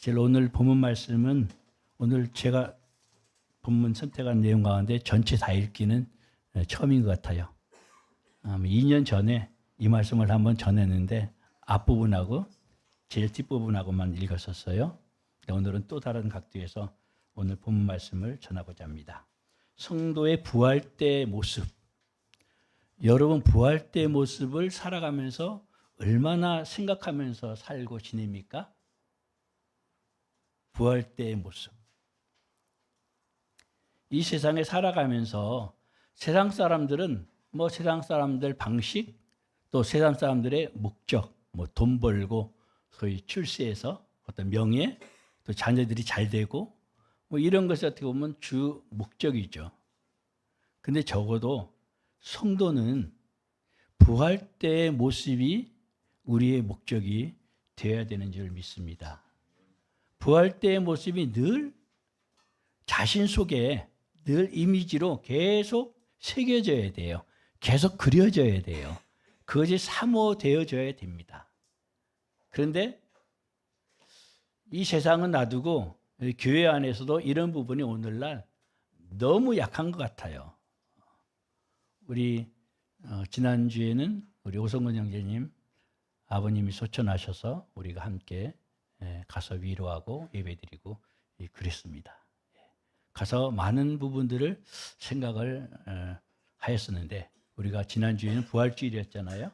사실 오늘 본문 말씀은 오늘 제가 본문 선택한 내용 가운데 전체 다 읽기는 처음인 것 같아요. 2년 전에 이 말씀을 한번 전했는데 앞부분하고 제일 뒷부분하고만 읽었었어요. 오늘은 또 다른 각도에서 오늘 본문 말씀을 전하고자 합니다. 성도의 부활 때의 모습. 여러분 부활 때의 모습을 살아가면서 얼마나 생각하면서 살고 지냅니까? 부활 때의 모습. 이 세상에 살아가면서 세상 사람들은 세상 사람들 방식, 또 세상 사람들의 목적, 돈 벌고 소위 출세해서 어떤 명예, 또 자녀들이 잘 되고 이런 것이 어떻게 보면 주 목적이죠. 근데 적어도 성도는 부활 때의 모습이 우리의 목적이 되어야 되는 줄 믿습니다. 부활 때의 모습이 늘 자신 속에 늘 이미지로 계속 새겨져야 돼요. 계속 그려져야 돼요. 그것이 사모되어져야 됩니다. 그런데 이 세상은 놔두고 교회 안에서도 이런 부분이 오늘날 너무 약한 것 같아요. 우리 지난주에는 우리 오성근 형제님 아버님이 소천하셔서 우리가 함께 가서 위로하고 예배드리고 그랬습니다. 가서 많은 부분들을 생각을 하였었는데 우리가 지난주에는 부활주일이었잖아요.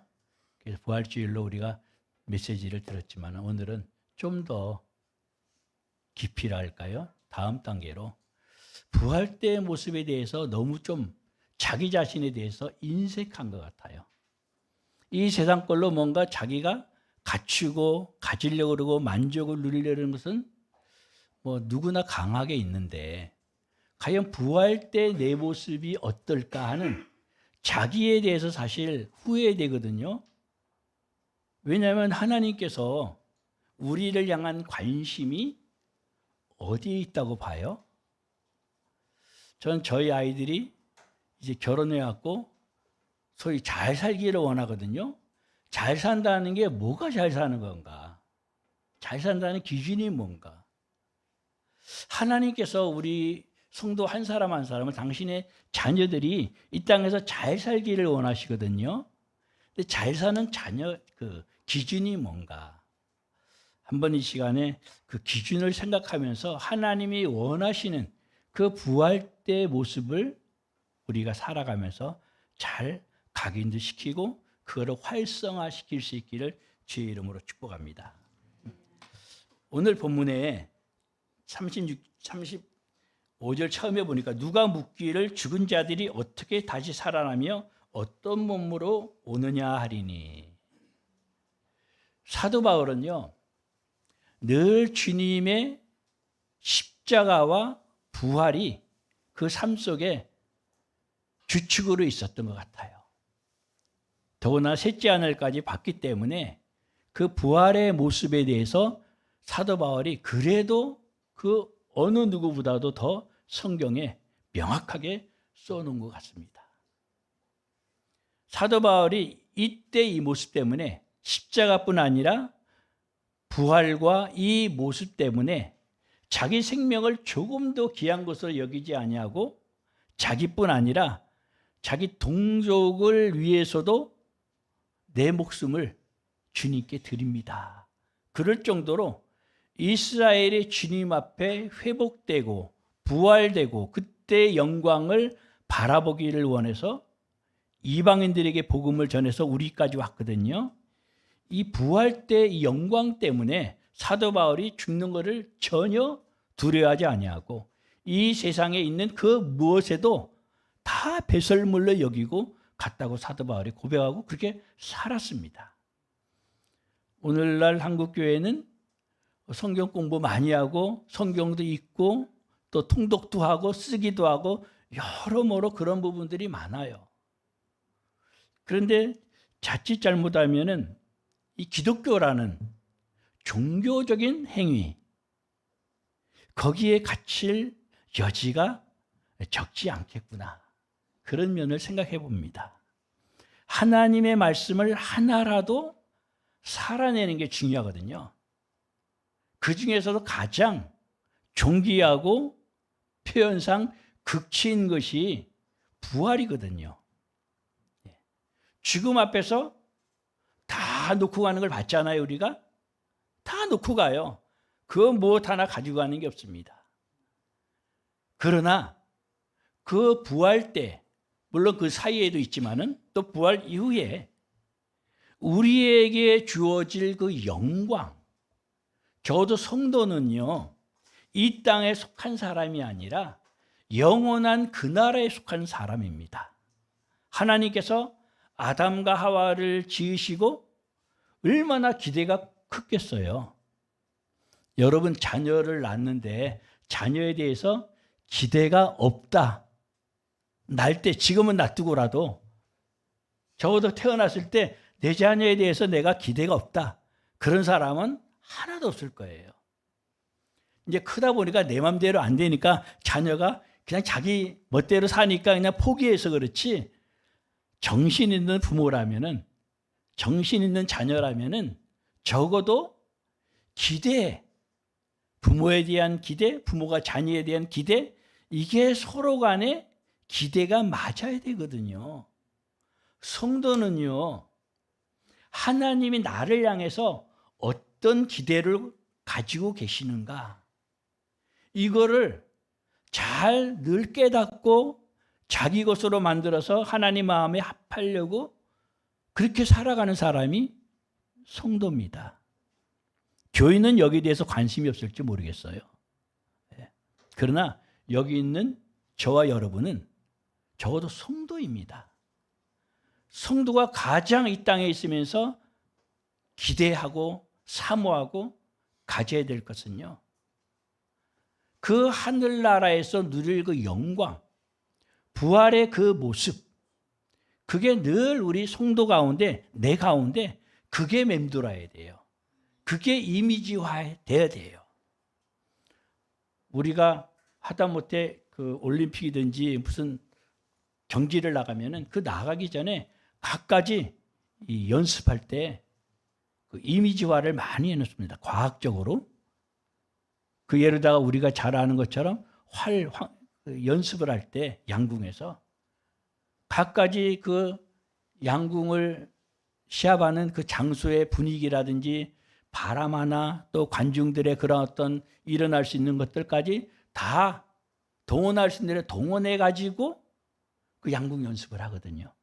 그래서 부활주일로 우리가 메시지를 들었지만 오늘은 좀 더 깊이랄까요? 다음 단계로 부활 때의 모습에 대해서 너무 좀 자기 자신에 대해서 인색한 것 같아요. 이 세상 걸로 뭔가 자기가 갖추고 가지려고 그러고 만족을 누리려는 것은 누구나 강하게 있는데 과연 부활 때 내 모습이 어떨까 하는 자기에 대해서 사실 후회되거든요. 왜냐하면 하나님께서 우리를 향한 관심이 어디에 있다고 봐요? 전 저희 아이들이 이제 결혼해갖고 소위 잘 살기를 원하거든요. 잘 산다는 게 뭐가 잘 사는 건가? 잘 산다는 기준이 뭔가? 하나님께서 우리 성도 한 사람 한 사람을 당신의 자녀들이 이 땅에서 잘 살기를 원하시거든요. 근데 잘 사는 자녀 그 기준이 뭔가? 한번 이 시간에 그 기준을 생각하면서 하나님이 원하시는 그 부활 때의 모습을 우리가 살아가면서 잘 각인시키고 그거를 활성화시킬 수 있기를 주의 이름으로 축복합니다. 오늘 본문에 35절 처음에 보니까 누가 묻기를 죽은 자들이 어떻게 다시 살아나며 어떤 몸으로 오느냐 하리니. 사도 바울은요 늘 주님의 십자가와 부활이 그 삶 속에 주축으로 있었던 것 같아요. 더구나 셋째 하늘까지 봤기 때문에 그 부활의 모습에 대해서 사도 바울이 그래도 그 어느 누구보다도 더 성경에 명확하게 써놓은 것 같습니다. 사도 바울이 이때 이 모습 때문에 십자가뿐 아니라 부활과 이 모습 때문에 자기 생명을 조금 더 귀한 것으로 여기지 아니하고 자기뿐 아니라 자기 동족을 위해서도 내 목숨을 주님께 드립니다. 그럴 정도로 이스라엘이 주님 앞에 회복되고 부활되고 그때의 영광을 바라보기를 원해서 이방인들에게 복음을 전해서 우리까지 왔거든요. 이 부활 때의 영광 때문에 사도 바울이 죽는 것을 전혀 두려워하지 아니하고 이 세상에 있는 그 무엇에도 다 배설물로 여기고 갔다고 사도 바울이 고백하고 그렇게 살았습니다. 오늘날 한국교회는 성경 공부 많이 하고 성경도 읽고 또 통독도 하고 쓰기도 하고 여러모로 그런 부분들이 많아요. 그런데 자칫 잘못하면은 이 기독교라는 종교적인 행위 거기에 갇힐 여지가 적지 않겠구나. 그런 면을 생각해 봅니다. 하나님의 말씀을 하나라도 살아내는 게 중요하거든요. 그 중에서도 가장 존귀하고 표현상 극치인 것이 부활이거든요. 죽음 앞에서 다 놓고 가는 걸 봤잖아요. 우리가 다 놓고 가요. 그거 무엇 하나 가지고 가는 게 없습니다. 그러나 그 부활 때, 물론 그 사이에도 있지만은 또 부활 이후에 우리에게 주어질 그 영광, 적어도 성도는요, 이 땅에 속한 사람이 아니라 영원한 그 나라에 속한 사람입니다. 하나님께서 아담과 하와를 지으시고 얼마나 기대가 크겠어요. 여러분 자녀를 낳는데 자녀에 대해서 기대가 없다. 날 때 지금은 놔두고라도 적어도 태어났을 때 내 자녀에 대해서 내가 기대가 없다. 그런 사람은 하나도 없을 거예요. 이제 크다 보니까 내 맘대로 안 되니까 자녀가 그냥 자기 멋대로 사니까 그냥 포기해서 그렇지, 정신 있는 부모라면은, 정신 있는 자녀라면은 적어도 기대, 부모에 대한 기대, 부모가 자녀에 대한 기대, 이게 서로 간에 기대가 맞아야 되거든요. 성도는요, 하나님이 나를 향해서 어떤 기대를 가지고 계시는가, 이거를 잘 늘 깨닫고 자기 것으로 만들어서 하나님 마음에 합하려고 그렇게 살아가는 사람이 성도입니다. 교인은 여기에 대해서 관심이 없을지 모르겠어요. 그러나 여기 있는 저와 여러분은 적어도 성도입니다. 성도가 가장 이 땅에 있으면서 기대하고 사모하고 가져야 될 것은요, 그 하늘나라에서 누릴 그 영광, 부활의 그 모습, 그게 늘 우리 성도 가운데, 내 가운데 그게 맴돌아야 돼요. 그게 이미지화돼야 돼요. 우리가 하다못해 그 올림픽이든지 무슨 경기를 나가면은 그 나가기 전에 각가지 이 연습할 때 그 이미지화를 많이 해놓습니다. 과학적으로. 그 예로다가 우리가 잘 아는 것처럼 연습을 할 때 양궁에서 각가지 그 양궁을 시합하는 그 장소의 분위기라든지 바람 하나, 또 관중들의 그런 어떤 일어날 수 있는 것들까지 다 동원할 수 있는 대로 동원해 가지고 그 양궁 연습을 하거든요.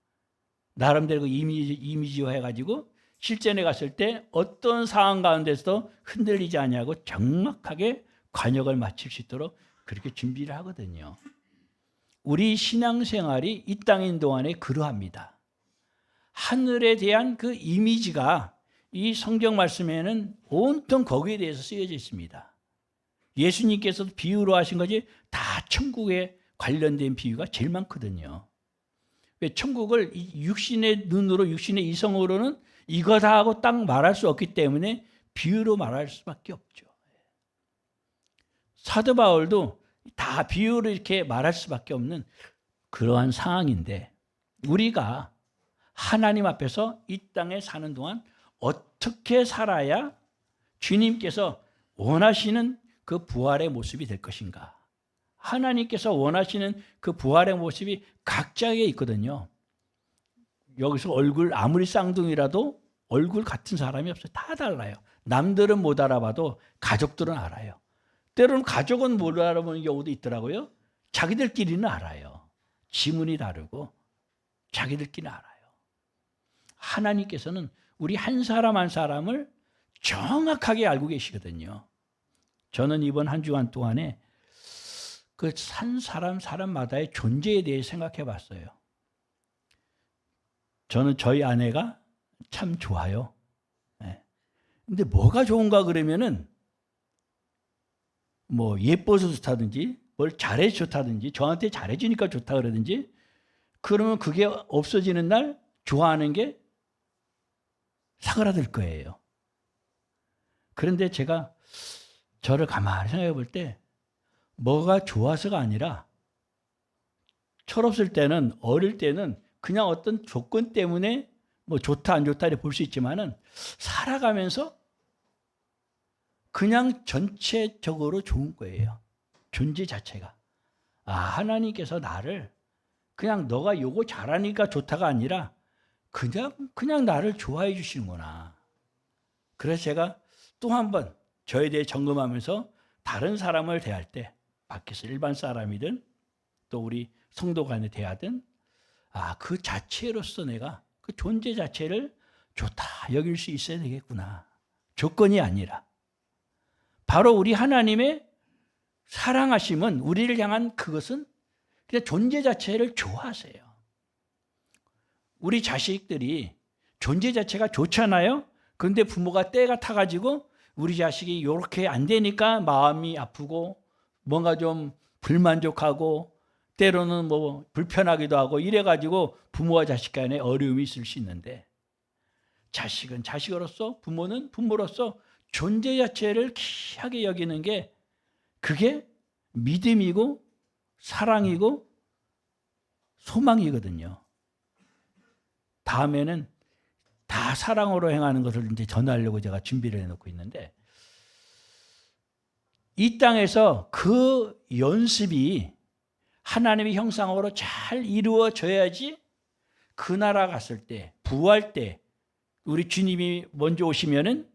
나름대로 그 이미지화 해가지고 실전에 갔을 때 어떤 상황 가운데서도 흔들리지 않냐고 정확하게 관역을 맞출 수 있도록 그렇게 준비를 하거든요. 우리 신앙생활이 이 땅인 동안에 그러합니다. 하늘에 대한 그 이미지가 이 성경 말씀에는 온통 거기에 대해서 쓰여져 있습니다. 예수님께서도 비유로 하신 것이 다 천국에 관련된 비유가 제일 많거든요. 왜 천국을 육신의 눈으로, 육신의 이성으로는 이거다 하고 딱 말할 수 없기 때문에 비유로 말할 수밖에 없죠. 사도 바울도 다 비유로 이렇게 말할 수밖에 없는 그러한 상황인데, 우리가 하나님 앞에서 이 땅에 사는 동안 어떻게 살아야 주님께서 원하시는 그 부활의 모습이 될 것인가? 하나님께서 원하시는 그 부활의 모습이 각자에게 있거든요. 여기서 얼굴 아무리 쌍둥이라도 얼굴 같은 사람이 없어요. 다 달라요. 남들은 못 알아봐도 가족들은 알아요. 때로는 가족은 못 알아보는 경우도 있더라고요. 자기들끼리는 알아요. 지문이 다르고 자기들끼리는 알아요. 하나님께서는 우리 한 사람 한 사람을 정확하게 알고 계시거든요. 저는 이번 한 주간 동안에 그 한 사람마다의 존재에 대해 생각해 봤어요. 저는 저희 아내가 참 좋아요. 근데 뭐가 좋은가 그러면은 뭐 예뻐서 좋다든지 뭘 잘해서 좋다든지 저한테 잘해주니까 좋다 그러든지, 그러면 그게 없어지는 날 좋아하는 게 사그라들 거예요. 그런데 제가 저를 가만히 생각해 볼 때 뭐가 좋아서가 아니라, 철없을 때는, 어릴 때는 그냥 어떤 조건 때문에 뭐 좋다 안 좋다 이렇게 볼 수 있지만은 살아가면서 그냥 전체적으로 좋은 거예요. 존재 자체가. 아, 하나님께서 나를 그냥 너가 요거 잘하니까 좋다가 아니라 그냥 나를 좋아해 주시는구나. 그래서 제가 또 한 번 저에 대해 점검하면서 다른 사람을 대할 때 밖에서 일반 사람이든 또 우리 성도 간에 대하든 그 자체로서 내가 그 존재 자체를 좋다 여길 수 있어야 되겠구나. 조건이 아니라 바로 우리 하나님의 사랑하심은 우리를 향한 그것은 그냥 존재 자체를 좋아하세요. 우리 자식들이 존재 자체가 좋잖아요. 그런데 부모가 때가 타가지고 우리 자식이 이렇게 안 되니까 마음이 아프고 뭔가 좀 불만족하고 때로는 뭐 불편하기도 하고 이래가지고 부모와 자식 간에 어려움이 있을 수 있는데 자식은 자식으로서 부모는 부모로서 존재 자체를 귀하게 여기는 게 그게 믿음이고 사랑이고 소망이거든요. 다음에는 다 사랑으로 행하는 것을 이제 전하려고 제가 준비를 해놓고 있는데 이 땅에서 그 연습이 하나님의 형상으로 잘 이루어져야지 그 나라 갔을 때 부활 때 우리 주님이 먼저 오시면은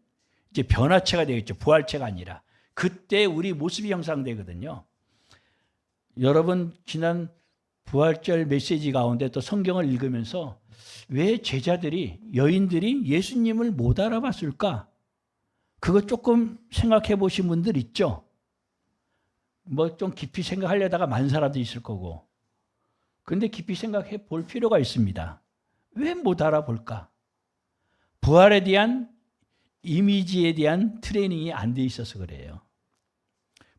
이제 변화체가 되겠죠. 부활체가 아니라 그때 우리 모습이 형상되거든요. 여러분 지난 부활절 메시지 가운데 또 성경을 읽으면서 왜 제자들이 여인들이 예수님을 못 알아봤을까? 그거 조금 생각해 보신 분들 있죠? 뭐 좀 깊이 생각하려다가 많은 사람도 있을 거고. 근데 깊이 생각해 볼 필요가 있습니다. 왜 못 알아볼까? 부활에 대한 이미지에 대한 트레이닝이 안 돼 있어서 그래요.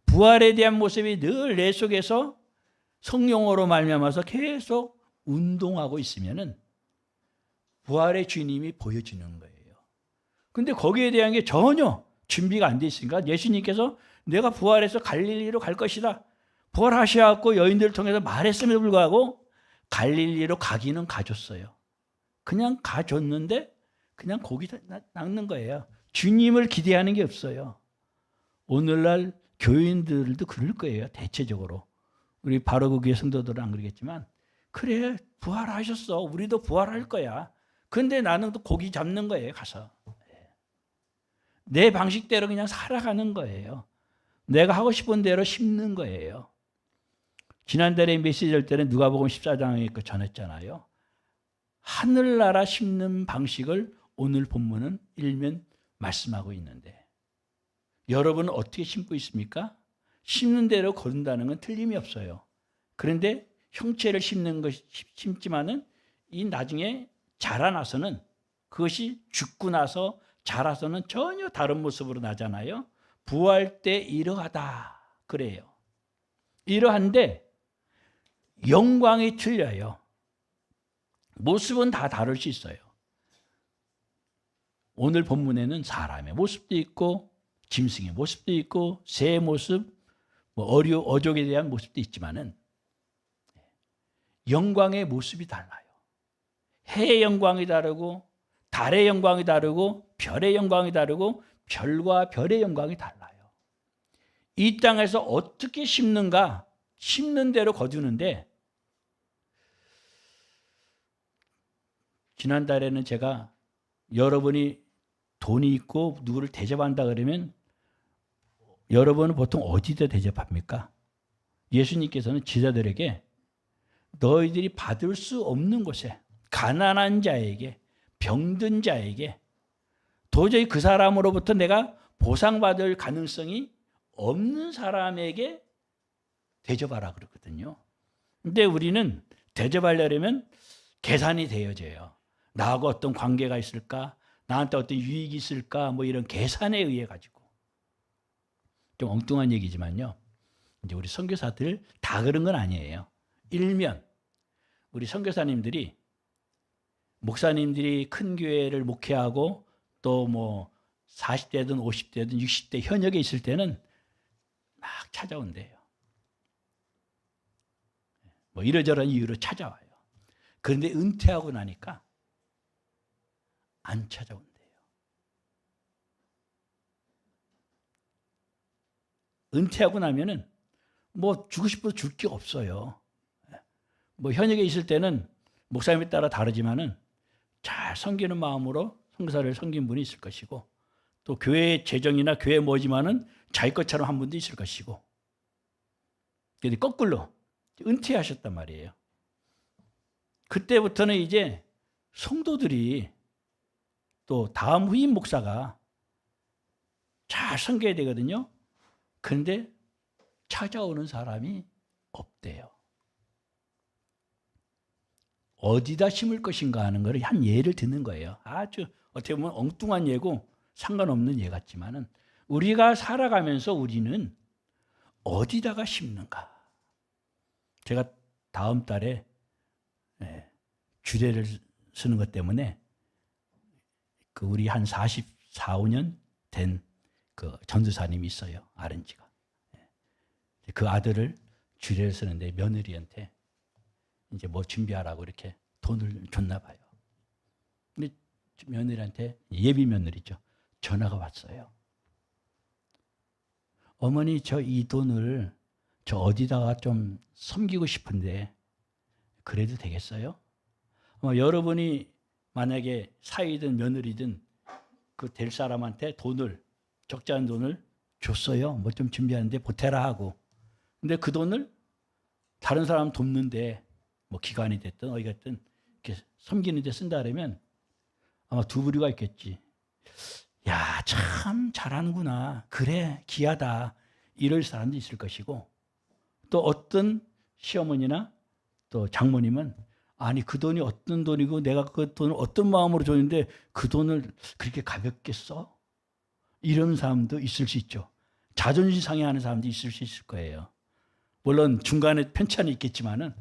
부활에 대한 모습이 늘 내 속에서 성령으로 말미암아서 계속 운동하고 있으면은 부활의 주님이 보여지는 거예요. 근데 거기에 대한 게 전혀 준비가 안 돼 있으니까 예수님께서 내가 부활해서 갈릴리로 갈 것이다. 부활하셔갖고 여인들을 통해서 말했음에도 불구하고 갈릴리로 가기는 가줬어요. 그냥 가줬는데 그냥 거기다 낚는 거예요. 주님을 기대하는 게 없어요. 오늘날 교인들도 그럴 거예요. 대체적으로. 우리 바로 그 교회 성도들은 안 그러겠지만 그래 부활하셨어. 우리도 부활할 거야. 근데 나는 또 고기 잡는 거예요. 가서. 내 방식대로 그냥 살아가는 거예요. 내가 하고 싶은 대로 심는 거예요. 지난달에 메시지 할 때는 누가복음 14장에 그 전했잖아요. 하늘나라 심는 방식을 오늘 본문은 일면 말씀하고 있는데 여러분은 어떻게 심고 있습니까? 심는 대로 거둔다는 건 틀림이 없어요. 그런데 형체를 심는 것 심지만은 이 나중에 자라나서는 그것이 죽고 나서 자라서는 전혀 다른 모습으로 나잖아요. 부활 때 이러하다 그래요. 이러한데 영광이 틀려요. 모습은 다 다를 수 있어요. 오늘 본문에는 사람의 모습도 있고 짐승의 모습도 있고 새의 모습, 뭐 어족에 대한 모습도 있지만은 영광의 모습이 달라요. 해의 영광이 다르고 달의 영광이 다르고 별의 영광이 다르고 별과 별의 영광이 달라요. 이 땅에서 어떻게 심는가? 심는 대로 거두는데 지난달에는 제가 여러분이 돈이 있고 누구를 대접한다 그러면 여러분은 보통 어디다 대접합니까? 예수님께서는 제자들에게 너희들이 받을 수 없는 곳에 가난한 자에게 병든 자에게 도저히 그 사람으로부터 내가 보상받을 가능성이 없는 사람에게 대접하라 그러거든요. 근데 우리는 대접하려면 계산이 되어져요. 나하고 어떤 관계가 있을까? 나한테 어떤 유익이 있을까? 뭐 이런 계산에 의해 가지고. 좀 엉뚱한 얘기지만요. 이제 우리 선교사들 다 그런 건 아니에요. 일면 우리 선교사님들이 목사님들이 큰 교회를 목회하고 또 뭐 40대든 50대든 60대 현역에 있을 때는 막 찾아온대요. 뭐 이러저런 이유로 찾아와요. 그런데 은퇴하고 나니까 안 찾아온대요. 은퇴하고 나면은 뭐 주고 싶어도 줄 게 없어요. 뭐 현역에 있을 때는 목사님에 따라 다르지만은 잘 섬기는 마음으로 선교사를 섬긴 분이 있을 것이고, 또 교회 재정이나 교회 뭐지만은 자기 것처럼 한 분도 있을 것이고, 근데 거꾸로 은퇴하셨단 말이에요. 그때부터는 이제 성도들이 또 다음 후임 목사가 잘 섬겨야 되거든요. 그런데 찾아오는 사람이 없대요. 어디다 심을 것인가 하는 걸 한 예를 듣는 거예요. 아주 어떻게 보면 엉뚱한 예고 상관없는 예 같지만은, 우리가 살아가면서 우리는 어디다가 심는가. 제가 다음 달에 주례를 쓰는 것 때문에 그 우리 한 44, 5년 된 그 전도사님이 있어요. 아른지가. 그 아들을 주례를 쓰는데 며느리한테 이제 뭐 준비하라고 이렇게 돈을 줬나 봐요. 근데 며느리한테, 예비 며느리죠, 전화가 왔어요. 어머니, 저 이 돈을 저 어디다가 좀 섬기고 싶은데 그래도 되겠어요? 여러분이 만약에 사위든 며느리든 그 될 사람한테 돈을, 적지 않은 돈을 줬어요. 뭐 좀 준비하는데 보태라 하고. 근데 그 돈을 다른 사람 돕는데 뭐 기관이 됐든 어디 갔든 이렇게 섬기는 데 쓴다 그러면 아마 두 부류가 있겠지. 야, 참 잘하는구나. 그래, 귀하다. 이럴 사람도 있을 것이고, 또 어떤 시어머니나 또 장모님은 아니 그 돈이 어떤 돈이고 내가 그 돈을 어떤 마음으로 줬는데 그 돈을 그렇게 가볍게 써? 이런 사람도 있을 수 있죠. 자존심 상해하는 사람도 있을 수 있을 거예요. 물론 중간에 편차는 있겠지만은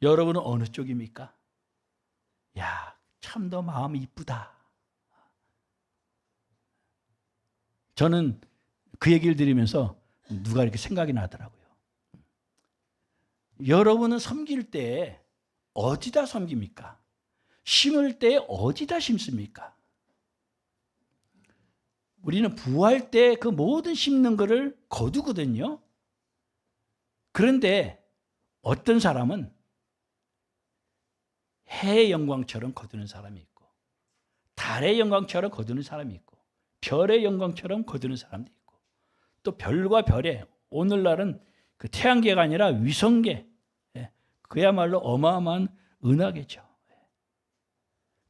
여러분은 어느 쪽입니까? 야, 참 너 마음이 이쁘다. 저는 그 얘기를 들으면서 누가 이렇게 생각이 나더라고요. 여러분은 섬길 때 어디다 섬깁니까? 심을 때 어디다 심습니까? 우리는 부활 때 그 모든 심는 것을 거두거든요. 그런데 어떤 사람은 해의 영광처럼 거두는 사람이 있고, 달의 영광처럼 거두는 사람이 있고, 별의 영광처럼 거두는 사람도 있고, 또 별과 별의, 오늘날은 그 태양계가 아니라 위성계, 그야말로 어마어마한 은하계죠.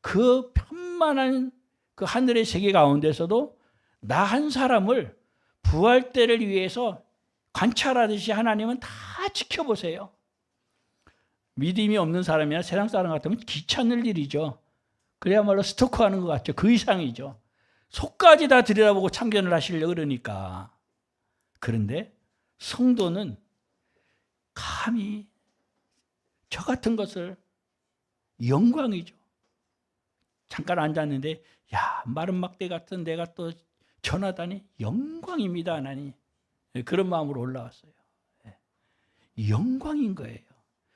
그 편만한 그 하늘의 세계 가운데서도 나 한 사람을 부활 때를 위해서 관찰하듯이 하나님은 다 지켜보세요. 믿음이 없는 사람이나 세상 사람 같으면 귀찮을 일이죠. 그야말로 스토커하는 것 같죠. 그 이상이죠. 속까지 다 들여다보고 참견을 하시려고 그러니까. 그런데 성도는 감히 저 같은 것을, 영광이죠. 잠깐 앉았는데 야, 마른 막대 같은 내가 또 전하다니 영광입니다, 하나님. 그런 마음으로 올라왔어요. 영광인 거예요.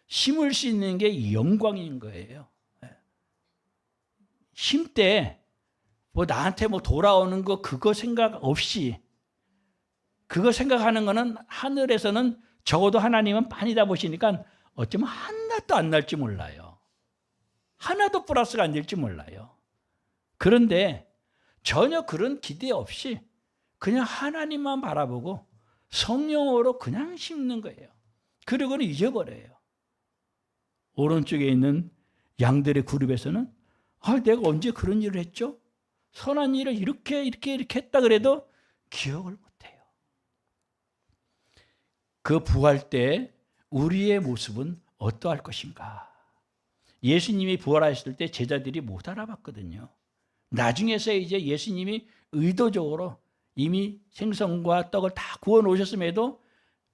심을 수 있는 게 영광인 거예요. 심 때 뭐 나한테 뭐 돌아오는 거 그거 생각 없이, 그거 생각하는 거는 하늘에서는 적어도 하나님은 많이 다 보시니까 어쩌면 하나도 안 날지 몰라요. 하나도 플러스가 안 될지 몰라요. 그런데 전혀 그런 기대 없이 그냥 하나님만 바라보고 성령으로 그냥 심는 거예요. 그리고는 잊어버려요. 오른쪽에 있는 양들의 그룹에서는 내가 언제 그런 일을 했죠? 선한 일을 이렇게 했다 그래도 기억을 못해요. 그 부활 때 우리의 모습은 어떠할 것인가? 예수님이 부활하셨을 때 제자들이 못 알아봤거든요. 나중에서 이제 예수님이 의도적으로 이미 생선과 떡을 다 구워 놓으셨음에도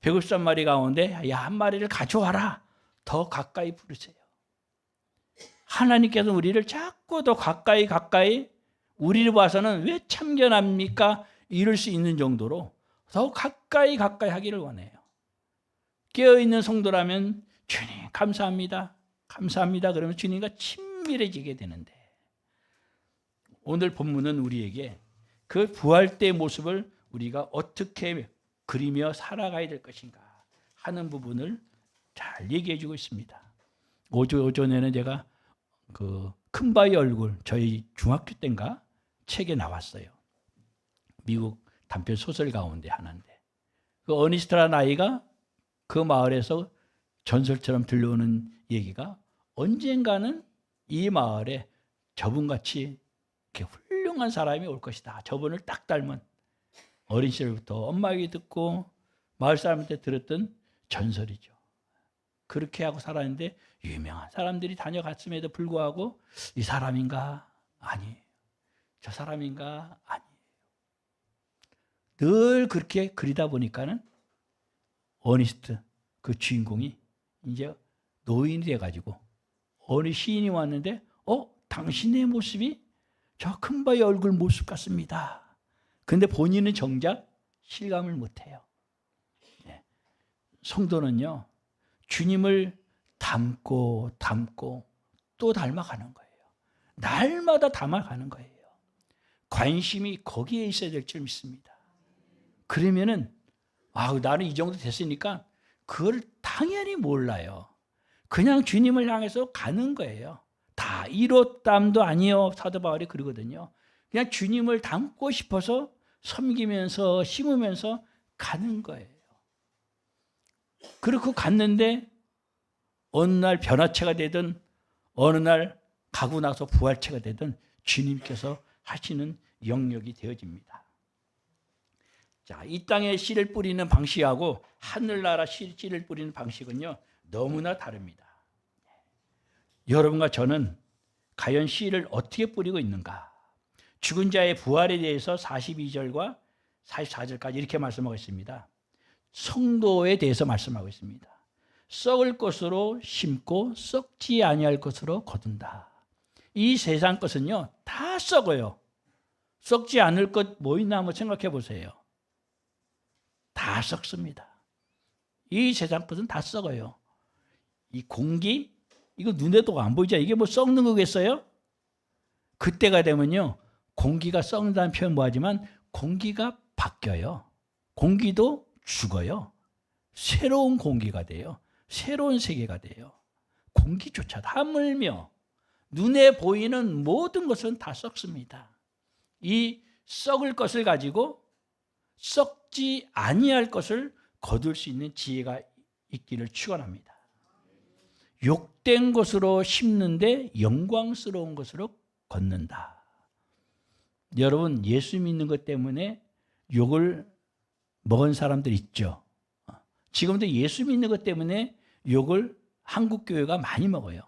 153마리 가운데 한 마리를 가져와라. 더 가까이 부르세요. 하나님께서 우리를 자꾸 더 가까이 우리를 봐서는 왜 참견합니까? 이럴 수 있는 정도로 더 가까이 하기를 원해요. 깨어있는 성도라면 주님 감사합니다. 감사합니다. 그러면 주님과 친밀해지게 되는데, 오늘 본문은 우리에게 그 부활 때의 모습을 우리가 어떻게 그리며 살아가야 될 것인가 하는 부분을 잘 얘기해 주고 있습니다. 오전에는 제가 그 큰바위 얼굴 저희 중학교 때인가 책에 나왔어요. 미국 단편 소설 가운데 하나인데 그 어니스트라는 아이가 그 마을에서 전설처럼 들려오는 얘기가 언젠가는 이 마을에 저분같이 이렇게 훌륭한 사람이 올 것이다. 저분을 딱 닮은 어린 시절부터 엄마에게 듣고 마을 사람한테 들었던 전설이죠. 그렇게 하고 살았는데 유명한 사람들이 다녀갔음에도 불구하고 이 사람인가? 아니에요. 저 사람인가? 아니에요. 늘 그렇게 그리다 보니까는 어니스트 그 주인공이 이제 노인이 돼가지고 어느 시인이 왔는데 당신의 모습이 저 큰바위 얼굴 모습 같습니다. 근데 본인은 정작 실감을 못해요. 성도는요 주님을 닮고 또 닮아가는 거예요. 날마다 닮아가는 거예요. 관심이 거기에 있어야 될 줄 믿습니다. 그러면은 나는 이 정도 됐으니까 그걸 당연히 몰라요. 그냥 주님을 향해서 가는 거예요. 다 이로땀도 아니요. 사도 바울이 그러거든요. 그냥 주님을 닮고 싶어서 섬기면서 심으면서 가는 거예요. 그렇게 갔는데 어느 날 변화체가 되든 어느 날 가고 나서 부활체가 되든 주님께서 하시는 영역이 되어집니다. 자, 이 땅에 씨를 뿌리는 방식하고 하늘나라 씨를 뿌리는 방식은요 너무나 다릅니다. 여러분과 저는 과연 씨를 어떻게 뿌리고 있는가? 죽은 자의 부활에 대해서 42절과 44절까지 이렇게 말씀하고 있습니다. 성도에 대해서 말씀하고 있습니다. 썩을 것으로 심고 썩지 아니할 것으로 거둔다. 이 세상 것은요 다 썩어요. 썩지 않을 것 뭐 있나 한번 생각해 보세요. 다 썩습니다. 이 세상 것은 다 썩어요. 이 공기 이거 눈에도 안 보이죠? 이게 뭐 썩는 거겠어요? 그때가 되면요 공기가 썩는다는 표현 뭐하지만 공기가 바뀌어요. 공기도 죽어요. 새로운 공기가 돼요. 새로운 세계가 돼요. 공기조차도 하물며 눈에 보이는 모든 것은 다 썩습니다. 이 썩을 것을 가지고 썩지 아니할 것을 거둘 수 있는 지혜가 있기를 축원합니다. 욕된 것으로 심는데 영광스러운 것으로 걷는다. 여러분 예수 믿는 것 때문에 욕을 먹은 사람들 있죠. 지금도 예수 믿는 것 때문에 욕을 한국 교회가 많이 먹어요.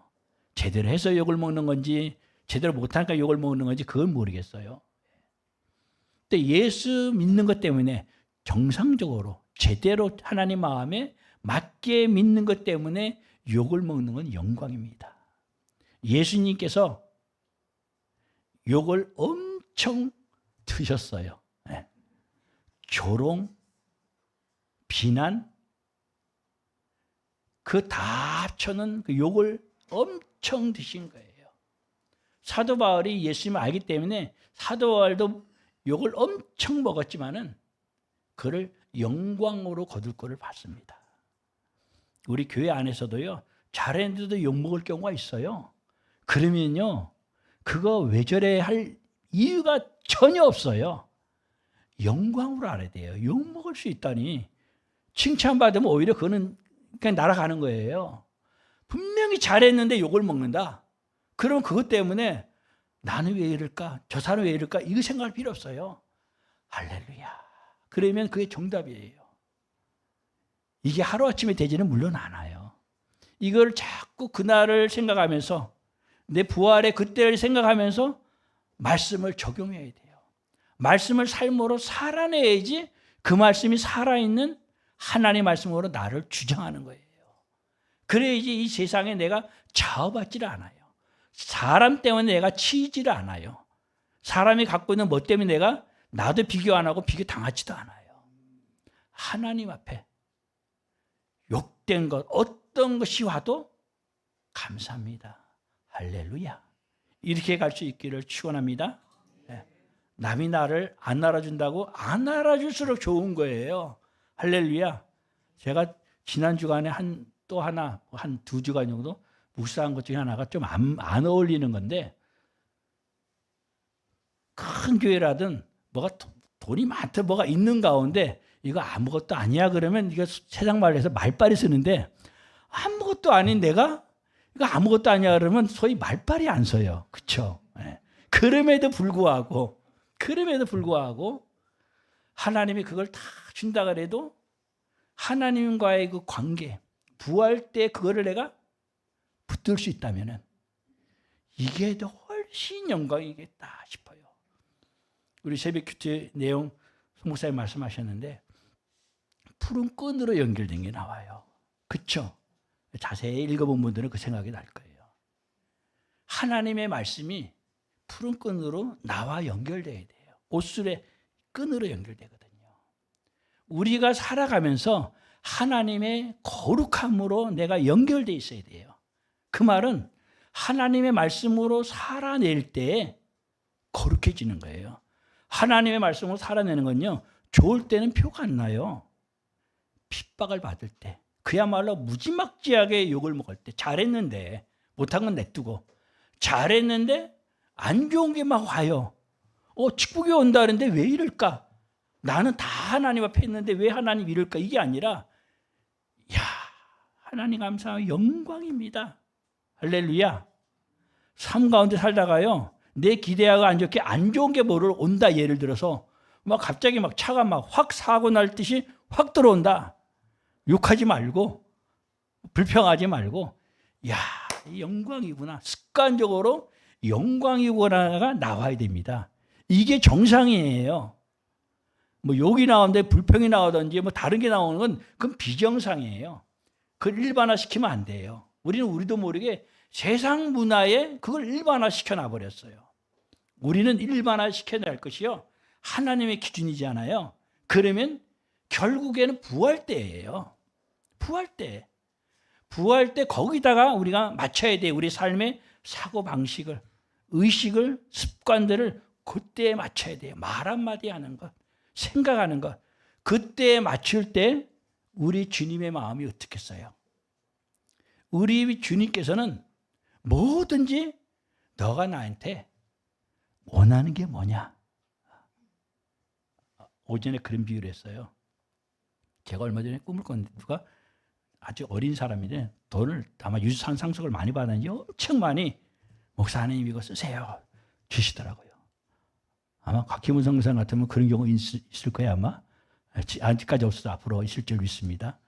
제대로 해서 욕을 먹는 건지 제대로 못하니까 욕을 먹는 건지 그건 모르겠어요. 근데 예수 믿는 것 때문에 정상적으로 제대로 하나님 마음에 맞게 믿는 것 때문에 욕을 먹는 건 영광입니다. 예수님께서 욕을 엄청 드셨어요. 조롱, 비난, 그 다 합쳐는 그 욕을 엄청 드신 거예요. 사도 바울이 예수님을 알기 때문에 사도 바울도 욕을 엄청 먹었지만은 그를 영광으로 거둘 것을 봤습니다. 우리 교회 안에서도요 잘했는데도 욕 먹을 경우가 있어요. 그러면요 그거 왜 저래 할 이유가 전혀 없어요. 영광으로 알아야 돼요. 욕 먹을 수 있다니. 칭찬받으면 오히려 그거는 그냥 날아가는 거예요. 분명히 잘했는데 욕을 먹는다. 그럼 그것 때문에 나는 왜 이럴까? 저 사람은 왜 이럴까? 이거 생각할 필요 없어요. 할렐루야. 그러면 그게 정답이에요. 이게 하루아침에 되지는 물론 않아요. 이걸 자꾸 그날을 생각하면서 내 부활의 그때를 생각하면서 말씀을 적용해야 돼요. 말씀을 삶으로 살아내야지 그 말씀이 살아있는 하나님의 말씀으로 나를 주장하는 거예요. 그래야지 이 세상에 내가 좌우받지를 않아요. 사람 때문에 내가 치이지를 않아요. 사람이 갖고 있는 뭐 때문에 내가 나도 비교 안 하고 비교 당하지도 않아요. 하나님 앞에 욕된 것 어떤 것이 와도 감사합니다. 할렐루야. 이렇게 갈 수 있기를 축원합니다. 남이 나를 안 알아준다고 안 알아줄수록 좋은 거예요. 할렐루야. 제가 지난 주간에 한 두 주간 정도 묵상한 것 중에 하나가 좀 안 어울리는 건데, 큰 교회라든 뭐가 돈이 많다 뭐가 있는 가운데 이거 아무것도 아니야 그러면 이거 세상 말로 해서 말빨이 쓰는데, 아무것도 아닌 내가 이거 아무것도 아니야 그러면 소위 말빨이 안 서요. 그렇죠? 네. 그럼에도 불구하고 하나님이 그걸 다 준다 그래도 하나님과의 그 관계, 부활 때 그거를 내가 붙들 수 있다면은 이게 더 훨씬 영광이겠다 싶어요. 우리 새벽 큐티 내용 송 목사님 말씀하셨는데 푸른 끈으로 연결된 게 나와요. 그렇죠? 자세히 읽어본 분들은 그 생각이 날 거예요. 하나님의 말씀이 푸른 끈으로 나와 연결돼야 돼요. 옷술의 끈으로 연결되거든요. 우리가 살아가면서 하나님의 거룩함으로 내가 연결돼 있어야 돼요. 그 말은 하나님의 말씀으로 살아낼 때 거룩해지는 거예요. 하나님의 말씀으로 살아내는 건요, 좋을 때는 표가 안 나요. 핍박을 받을 때, 그야말로 무지막지하게 욕을 먹을 때, 잘했는데 못한 건 냅두고, 잘했는데 안 좋은 게 막 와요. 축복이 온다 그러는데 왜 이럴까? 나는 다 하나님 앞에 있는데 왜 하나님 이럴까? 이게 아니라, 야, 하나님 감사하고 영광입니다. 할렐루야. 삶 가운데 살다가요, 내 기대하고 안 좋게 안 좋은 게 뭐를 온다. 예를 들어서 막 갑자기 막 차가 막 확 사고 날 듯이 확 들어온다. 욕하지 말고 불평하지 말고, 야, 영광이구나. 습관적으로 영광이구나가 나와야 됩니다. 이게 정상이에요. 뭐 욕이 나오는데 불평이 나오든지 뭐 다른 게 나오는 건 그건 비정상이에요. 그걸 일반화시키면 안 돼요. 우리는 우리도 모르게 세상 문화에 그걸 일반화시켜 놔버렸어요. 우리는 일반화시켜야 할 것이요, 하나님의 기준이잖아요. 그러면 결국에는 부활 때예요. 부활 때 거기다가 우리가 맞춰야 돼. 우리 삶의 사고방식을, 의식을, 습관들을 그때에 맞춰야 돼요. 말 한마디 하는 것, 생각하는 것. 그때에 맞출 때 우리 주님의 마음이 어떻겠어요? 우리 주님께서는 뭐든지 너가 나한테 원하는 게 뭐냐? 오전에 그런 비유를 했어요. 제가 얼마 전에 꿈을 꿨는데 누가 아주 어린 사람인데 돈을 아마 유산 상속을 많이 받았는지 엄청 많이, 목사 하나님 이거 쓰세요 주시더라고요. 아마 곽희문 성교사님 같으면 그런 경우 있을 거예요. 아마 아직까지 없어도 앞으로 있을 줄 믿습니다.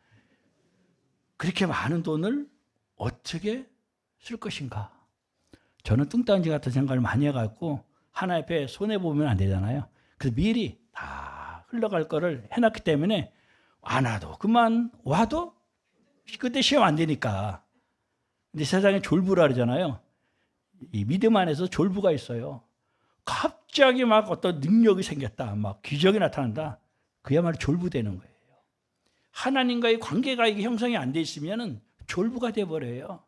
그렇게 많은 돈을 어떻게 쓸 것인가? 저는 뚱딴지 같은 생각을 많이 해갖고 하나 옆에 손해보면 안 되잖아요. 그래서 미리 다 흘러갈 거를 해놨기 때문에 안 와도 그만, 와도 그때 시험 안 되니까. 근데 세상에 졸부라 그러잖아요. 이 믿음 안에서 졸부가 있어요. 갑자기 막 어떤 능력이 생겼다, 막 기적이 나타난다. 그야말로 졸부되는 거예요. 하나님과의 관계가 이게 형성이 안 돼 있으면 졸부가 돼버려요.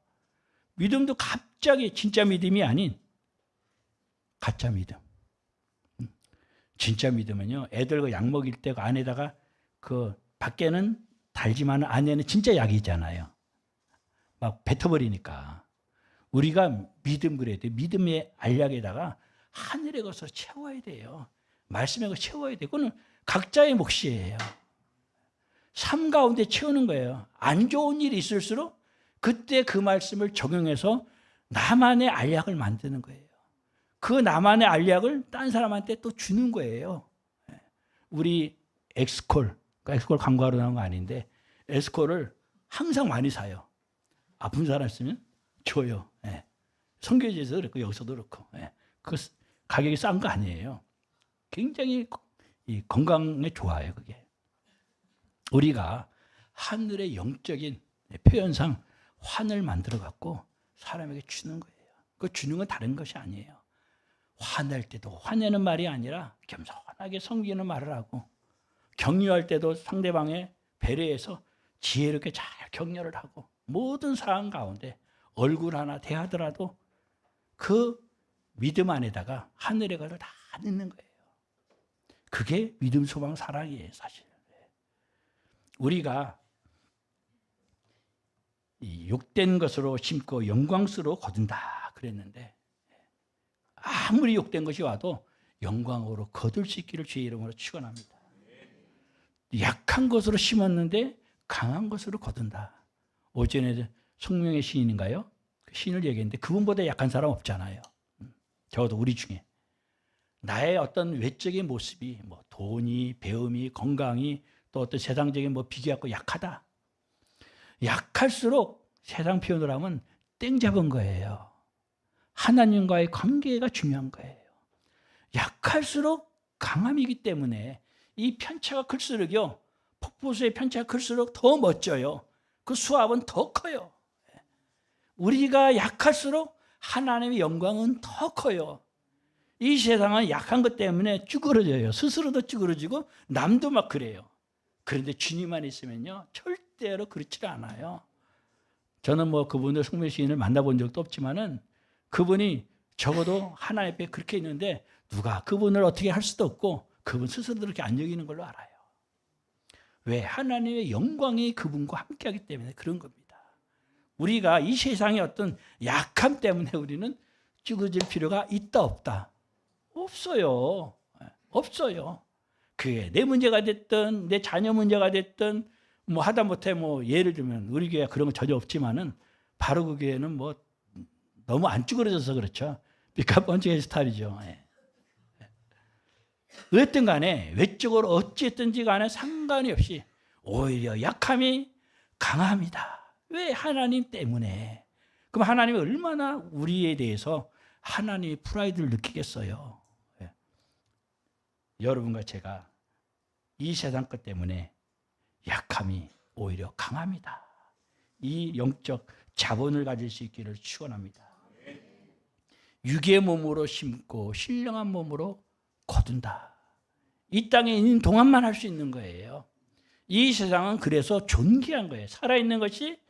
믿음도 갑자기 진짜 믿음이 아닌 가짜 믿음. 진짜 믿음은요, 애들 약 먹일 때 그 안에다가 그 밖에는 달지만 안에는 진짜 약이잖아요. 막 뱉어버리니까. 우리가 믿음 그래야 돼. 믿음의 알약에다가 하늘의 것을 채워야 돼요. 말씀의 것을 채워야 돼요. 그거는 각자의 몫이에요. 삶 가운데 채우는 거예요. 안 좋은 일이 있을수록 그때 그 말씀을 적용해서 나만의 알약을 만드는 거예요. 그 나만의 알약을 딴 사람한테 또 주는 거예요. 우리 엑스콜 광고하러 나온 거 아닌데 엑스콜을 항상 많이 사요. 아픈 사람 있으면 줘요. 선교지에서 그렇고 여기서도 그렇고. 그 가격이 싼 거 아니에요. 굉장히 이 건강에 좋아요. 그게. 우리가 하늘의 영적인 표현상 환을 만들어 갖고 사람에게 주는 거예요. 그 주는 건 다른 것이 아니에요. 화낼 때도 화내는 말이 아니라 겸손하게 섬기는 말을 하고, 격려할 때도 상대방의 배려해서 지혜롭게 잘 격려를 하고, 모든 상황 가운데 얼굴 하나 대하더라도 그 믿음 안에다가 하늘의 것을 다 넣는 거예요. 그게 믿음, 소망, 사랑이에요, 사실. 우리가 이 욕된 것으로 심고 영광스러워 거둔다 그랬는데 아무리 욕된 것이 와도 영광으로 거둘 수 있기를 주의 이름으로 축원합니다. 약한 것으로 심었는데 강한 것으로 거둔다. 오전에 성명의 시인인가요? 그 시인을 얘기했는데 그분보다 약한 사람 없잖아요. 적어도 우리 중에. 나의 어떤 외적인 모습이 뭐 돈이, 배움이, 건강이 또 어떤 세상적인 뭐 비교하고 약하다. 약할수록 세상 표현을 하면 땡 잡은 거예요. 하나님과의 관계가 중요한 거예요. 약할수록 강함이기 때문에 이 편차가 클수록요, 폭포수의 편차가 클수록 더 멋져요. 그 수압은 더 커요. 우리가 약할수록 하나님의 영광은 더 커요. 이 세상은 약한 것 때문에 쭈그러져요. 스스로도 쭈그러지고 남도 막 그래요. 그런데 주님만 있으면요, 절대로 그렇지 않아요. 저는 뭐 그분의 성명 시인을 만나본 적도 없지만은 그분이 적어도 하나님 앞에 그렇게 있는데 누가 그분을 어떻게 할 수도 없고 그분 스스로도 그렇게 안 여기는 걸로 알아요. 왜? 하나님의 영광이 그분과 함께하기 때문에 그런 겁니다. 우리가 이 세상의 어떤 약함 때문에 우리는 쭈그질 필요가 있다 없다? 없어요. 없어요. 그게 내 문제가 됐든 내 자녀 문제가 됐든 뭐 하다못해 뭐 예를 들면 우리 교회가 그런 건 전혀 없지만은 바로 그 교회는 뭐 너무 안 쭈그러져서 그렇죠. 삐까뻔쩍의 스타일이죠. 어쨌든 간에 외적으로 어찌했든지 간에 상관이 없이 오히려 약함이 강합니다. 왜? 하나님 때문에. 그럼 하나님이 얼마나 우리에 대해서 하나님의 프라이드를 느끼겠어요. 여러분과 제가 이 세상 것 때문에 약함이 오히려 강합니다. 이 영적 자본을 가질 수 있기를 축원합니다. 육의 몸으로 심고 신령한 몸으로 거둔다. 이 땅에 있는 동안만 할 수 있는 거예요. 이 세상은 그래서 존귀한 거예요. 살아있는 것이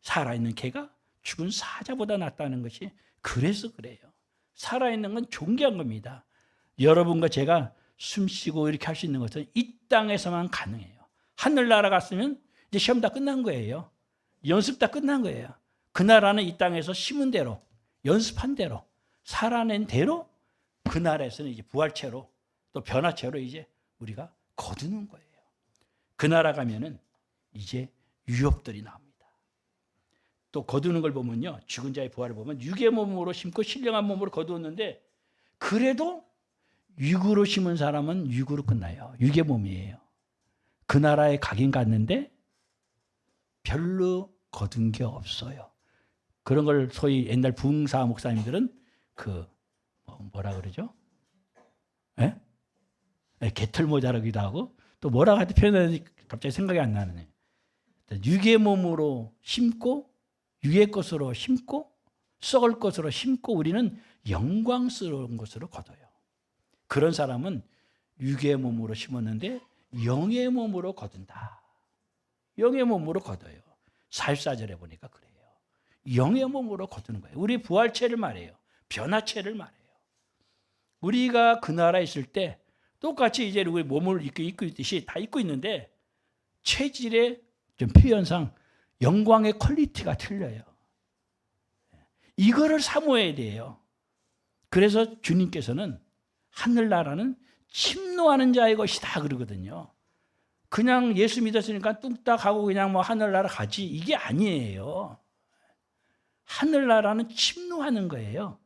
살아있는 개가 죽은 사자보다 낫다는 것이 그래서 그래요. 살아있는 건 존귀한 겁니다. 여러분과 제가 숨쉬고 이렇게 할 수 있는 것은 이 땅에서만 가능해요. 하늘나라 갔으면 이제 시험 다 끝난 거예요. 연습 다 끝난 거예요. 그 나라는 이 땅에서 심은 대로 연습한 대로 살아낸 대로 그 나라에서는 이제 부활체로 또 변화체로 이제 우리가 거두는 거예요. 그 나라 가면은 이제 유업들이 나옵니다. 또 거두는 걸 보면요, 죽은 자의 부활을 보면 육의 몸으로 심고 신령한 몸으로 거두었는데 그래도 육으로 심은 사람은 육으로 끝나요. 육의 몸이에요. 그 나라에 가긴 갔는데 별로 거둔 게 없어요. 그런 걸 소위 옛날 부흥사 목사님들은 그 뭐라 그러죠? 예? 개털모자라기도 하고 또 뭐라 하여튼 표현하는지 갑자기 생각이 안 나네. 육의 몸으로 심고 육의 것으로 심고 썩을 것으로 심고 우리는 영광스러운 것으로 거둬요. 그런 사람은 육의 몸으로 심었는데 영의 몸으로 거둔다. 영의 몸으로 거둬요. 44절에 보니까 그래요. 영의 몸으로 거두는 거예요. 우리 부활체를 말해요. 변화체를 말해요. 우리가 그 나라에 있을 때 똑같이 이제 우리 몸을 입고 있듯이 다 입고 있는데 체질의 좀 표현상 영광의 퀄리티가 틀려요. 이거를 사모해야 돼요. 그래서 주님께서는 하늘나라는 침노하는 자의 것이다 그러거든요. 그냥 예수 믿었으니까 뚝딱 하고 그냥 뭐 하늘나라 가지 이게 아니에요. 하늘나라는 침노하는 거예요.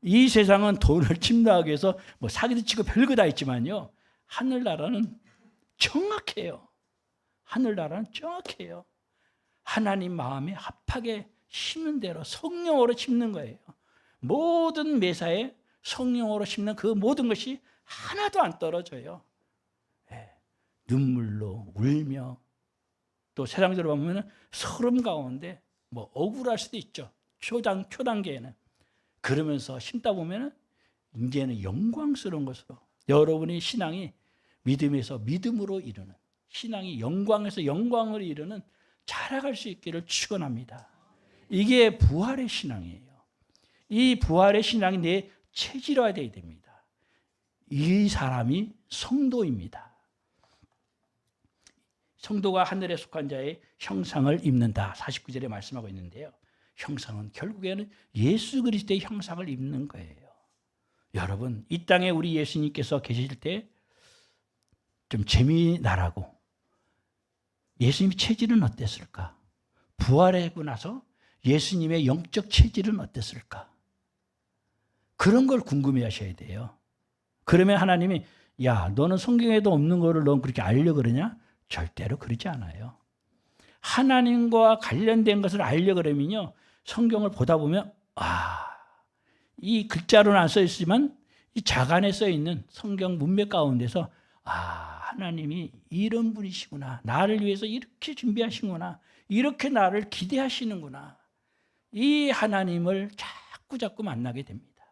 이 세상은 돈을 침노하기 위해서 뭐 사기도 치고 별거 다 있지만요. 하늘나라는 정확해요. 하늘나라는 정확해요. 하나님 마음에 합하게 심는 대로 성령으로 심는 거예요. 모든 매사에 성령으로 심는 그 모든 것이 하나도 안 떨어져요. 눈물로 울며 또 세상적으로 보면 서름 가운데 뭐 억울할 수도 있죠. 초단계에는. 그러면서 심다 보면 이제는 영광스러운 것으로 여러분의 신앙이 믿음에서 믿음으로 이루는 신앙이 영광에서 영광을 이루는 자라갈 수 있기를 축원합니다. 이게 부활의 신앙이에요. 이 부활의 신앙이 내 체질화되어야 됩니다. 이 사람이 성도입니다. 성도가 하늘에 속한 자의 형상을 입는다. 49절에 말씀하고 있는데요. 형상은 결국에는 예수 그리스도의 형상을 입는 거예요. 여러분, 이 땅에 우리 예수님께서 계실 때 좀 재미나라고 예수님의 체질은 어땠을까? 부활하고 나서 예수님의 영적 체질은 어땠을까? 그런 걸 궁금해 하셔야 돼요. 그러면 하나님이 야, 너는 성경에도 없는 거를 넌 그렇게 알려 그러냐? 절대로 그러지 않아요. 하나님과 관련된 것을 알려 그러면요. 성경을 보다 보면 이 글자로는 안 써 있지만 이 자간에 써 있는 성경 문맥 가운데서 하나님이 이런 분이시구나. 나를 위해서 이렇게 준비하시구나. 이렇게 나를 기대하시는구나. 이 하나님을 자꾸 만나게 됩니다.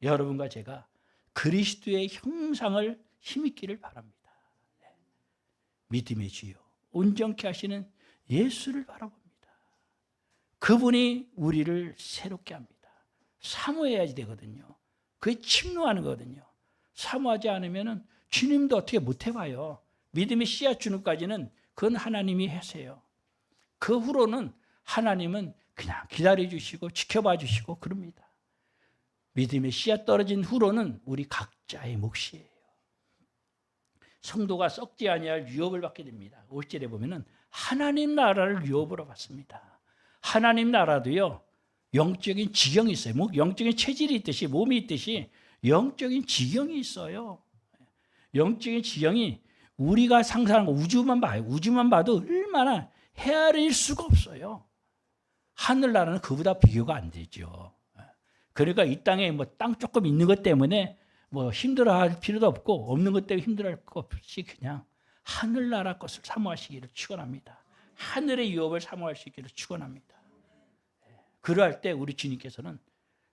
여러분과 제가 그리스도의 형상을 힘입기를 바랍니다. 믿음의 주요 온전케 하시는 예수를 바라봅니다. 그분이 우리를 새롭게 합니다. 사모해야지 되거든요. 그게 침노하는 거거든요. 사모하지 않으면 주님도 어떻게 못 해봐요. 믿음의 씨앗 주는 까지는 그건 하나님이 하세요. 그 후로는 하나님은 그냥 기다려주시고 지켜봐 주시고 그럽니다. 믿음의 씨앗 떨어진 후로는 우리 각자의 몫이에요. 성도가 썩지 아니할 유업을 받게 됩니다. 5절에 보면은 하나님 나라를 유업으로 받습니다. 하나님 나라도요, 영적인 지경이 있어요. 영적인 체질이 있듯이, 몸이 있듯이 영적인 지경이 있어요. 영적인 지경이 우리가 상상하는 거 우주만 봐요. 우주만 봐도 얼마나 헤아릴 수가 없어요. 하늘나라는 그보다 비교가 안 되죠. 그러니까 이 땅에 땅 조금 있는 것 때문에 힘들어할 필요도 없고 없는 것 때문에 힘들어할 것 없이 그냥 하늘나라 것을 사모하시기를 축원합니다. 하늘의 유업을 사모할 수 있기를 축원합니다. 그러할 때 우리 주님께서는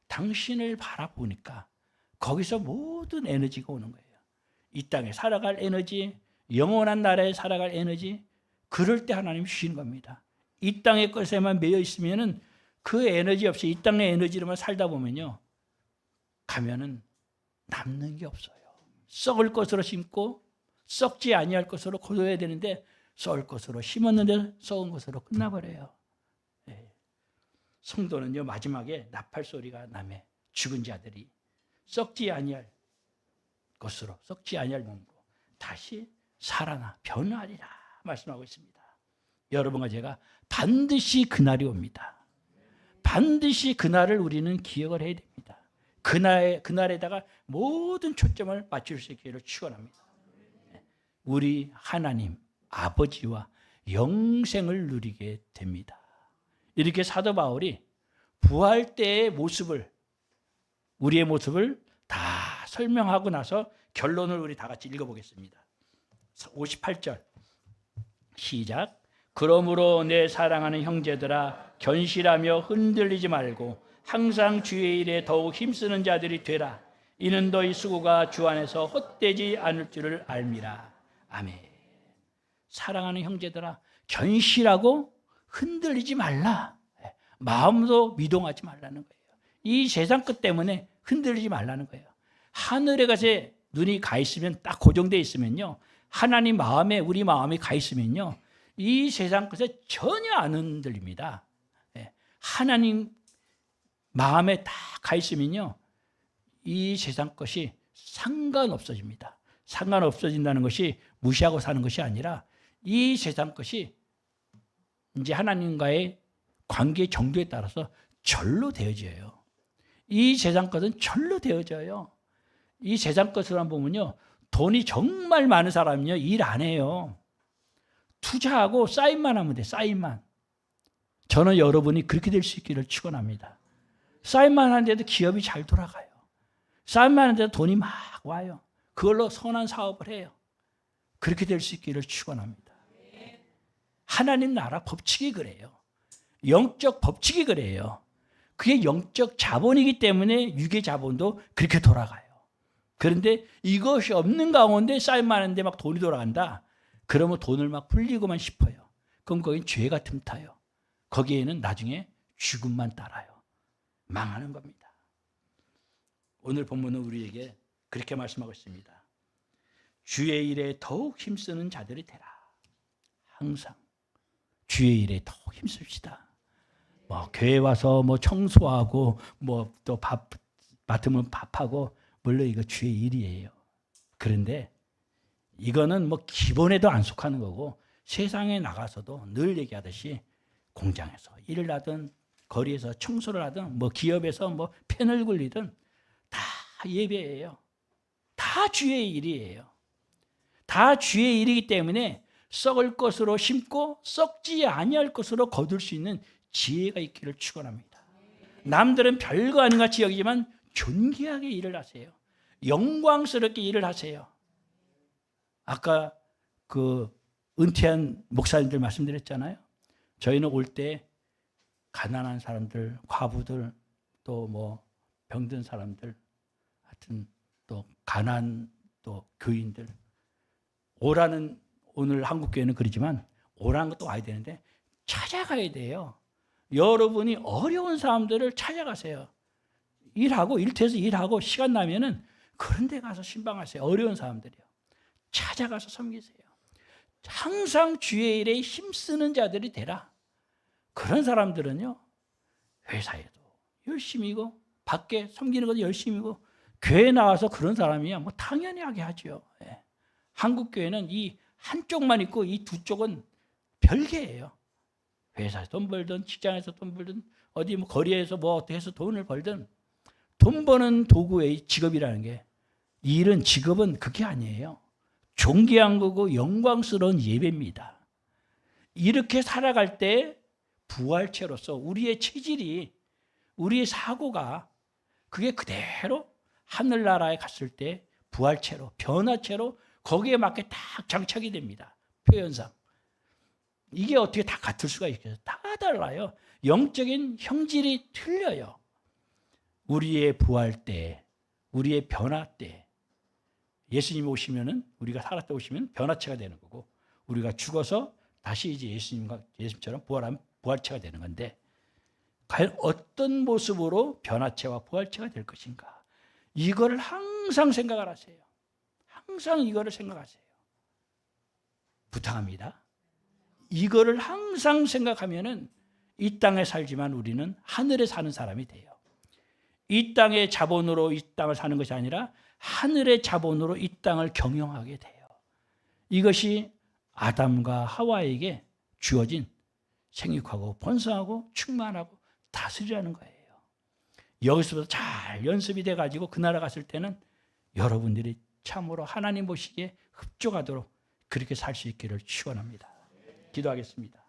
당신을 바라보니까 거기서 모든 에너지가 오는 거예요. 이 땅에 살아갈 에너지, 영원한 나라에 살아갈 에너지, 그럴 때 하나님 주시는 겁니다. 이 땅의 것에만 매여 있으면은 그 에너지 없이 이 땅의 에너지로만 살다 보면요, 가면은 남는 게 없어요. 썩을 것으로 심고 썩지 아니할 것으로 거둬야 되는데 썩을 것으로 심었는데 썩은 것으로 끝나버려요. 성도는요, 마지막에 나팔 소리가 나매 죽은 자들이 썩지 아니할 것으로, 썩지 아니할 몸으로 다시 살아나 변화하리라 말씀하고 있습니다. 여러분과 제가 반드시 그날이 옵니다. 반드시 그날을 우리는 기억을 해야 됩니다. 그날에다가 모든 초점을 맞출 수 있기를 축원합니다. 우리 하나님 아버지와 영생을 누리게 됩니다. 이렇게 사도 바울이 부활 때의 모습을, 우리의 모습을 다 설명하고 나서 결론을 우리 다 같이 읽어보겠습니다. 58절 시작. 그러므로 내 사랑하는 형제들아, 견실하며 흔들리지 말고 항상 주의 일에 더욱 힘쓰는 자들이 되라. 이는 너희 수고가 주 안에서 헛되지 않을 줄을 알미라. 아멘. 사랑하는 형제들아, 견실하고 흔들리지 말라. 마음도 미동하지 말라는 거예요. 이 세상 것 때문에 흔들리지 말라는 거예요. 하늘에 가서 눈이 가 있으면, 딱 고정되어 있으면요, 하나님 마음에, 우리 마음이 가 있으면요, 이 세상 것에 전혀 안 흔들립니다. 하나님 마음에 딱 가 있으면요, 이 세상 것이 상관없어집니다. 상관없어진다는 것이 무시하고 사는 것이 아니라 이 세상 것이 이제 하나님과의 관계 정도에 따라서 절로 되어져요. 이 세상 것은 절로 되어져요. 이 세상 것을 보면요, 돈이 정말 많은 사람은요, 일 안 해요. 투자하고 사인만 하면 돼, 사인만. 저는 여러분이 그렇게 될 수 있기를 축원합니다. 사인만 하는데도 기업이 잘 돌아가요. 사인만 하는데도 돈이 막 와요. 그걸로 선한 사업을 해요. 그렇게 될 수 있기를 축원합니다. 하나님 나라 법칙이 그래요. 영적 법칙이 그래요. 그게 영적 자본이기 때문에 유괴 자본도 그렇게 돌아가요. 그런데 이것이 없는 가운데 쌓임만 하는데 막 돈이 돌아간다. 그러면 돈을 막 불리고만 싶어요. 그럼 거긴 죄가 틈타요. 거기에는 나중에 죽음만 따라요. 망하는 겁니다. 오늘 본문은 우리에게 그렇게 말씀하고 있습니다. 주의 일에 더욱 힘쓰는 자들이 되라. 항상 주의 일에 더 힘씁시다. 뭐 교회 와서 뭐 청소하고 뭐 또 밥 맡으면 밥하고 물론 이거 주의 일이에요. 그런데 이거는 뭐 기본에도 안 속하는 거고 세상에 나가서도 늘 얘기하듯이 공장에서 일을 하든 거리에서 청소를 하든 뭐 기업에서 뭐 펜을 굴리든 다 예배예요. 다 주의 일이에요. 다 주의 일이기 때문에 썩을 것으로 심고 썩지 아니할 것으로 거둘 수 있는 지혜가 있기를 축원합니다. 남들은 별거 아닌 같이 여기지만 존귀하게 일을 하세요. 영광스럽게 일을 하세요. 아까 그 은퇴한 목사님들 말씀드렸잖아요. 저희는 올 때 가난한 사람들, 과부들, 또 뭐 병든 사람들, 하여튼 또 가난 또 교인들 오라는, 오늘 한국교회는 그러지만 오라는 것도 와야 되는데 찾아가야 돼요. 여러분이 어려운 사람들을 찾아가세요. 일하고 일터에서 일하고 시간 나면은 그런 데 가서 신방하세요. 어려운 사람들이요. 찾아가서 섬기세요. 항상 주의 일에 힘쓰는 자들이 되라. 그런 사람들은요, 회사에도 열심히고 밖에 섬기는 것도 열심히고 교회 나와서 그런 사람이야 뭐 당연히 하게 하죠. 예. 한국 교회는 이 한쪽만 있고 이 두 쪽은 별개예요. 회사에서 돈 벌든 직장에서 돈 벌든 어디 뭐 거리에서 뭐 어떻게 해서 돈을 벌든 돈 버는 도구의 직업이라는 게, 이 일은 직업은 그게 아니에요. 존귀한 거고 영광스러운 예배입니다. 이렇게 살아갈 때 부활체로서 우리의 체질이, 우리의 사고가 그게 그대로 하늘나라에 갔을 때 부활체로, 변화체로 거기에 맞게 딱 장착이 됩니다. 표현상. 이게 어떻게 다 같을 수가 있겠어요? 다 달라요. 영적인 형질이 틀려요. 우리의 부활 때, 우리의 변화 때, 예수님 오시면은, 우리가 살았다 오시면 변화체가 되는 거고, 우리가 죽어서 다시 이제 예수님처럼 부활하면 부활체가 되는 건데, 과연 어떤 모습으로 변화체와 부활체가 될 것인가? 이거를 항상 생각을 하세요. 항상 이거를 생각하세요. 부탁합니다. 이거를 항상 생각하면은 이 땅에 살지만 우리는 하늘에 사는 사람이 돼요. 이 땅의 자본으로 이 땅을 사는 것이 아니라 하늘의 자본으로 이 땅을 경영하게 돼요. 이것이 아담과 하와에게 주어진 생육하고 번성하고 충만하고 다스리라는 거예요. 여기서부터 잘 연습이 돼가지고 그 나라 갔을 때는 여러분들이 참으로 하나님 보시기에 흡족하도록 그렇게 살 수 있기를 축원합니다. 기도하겠습니다.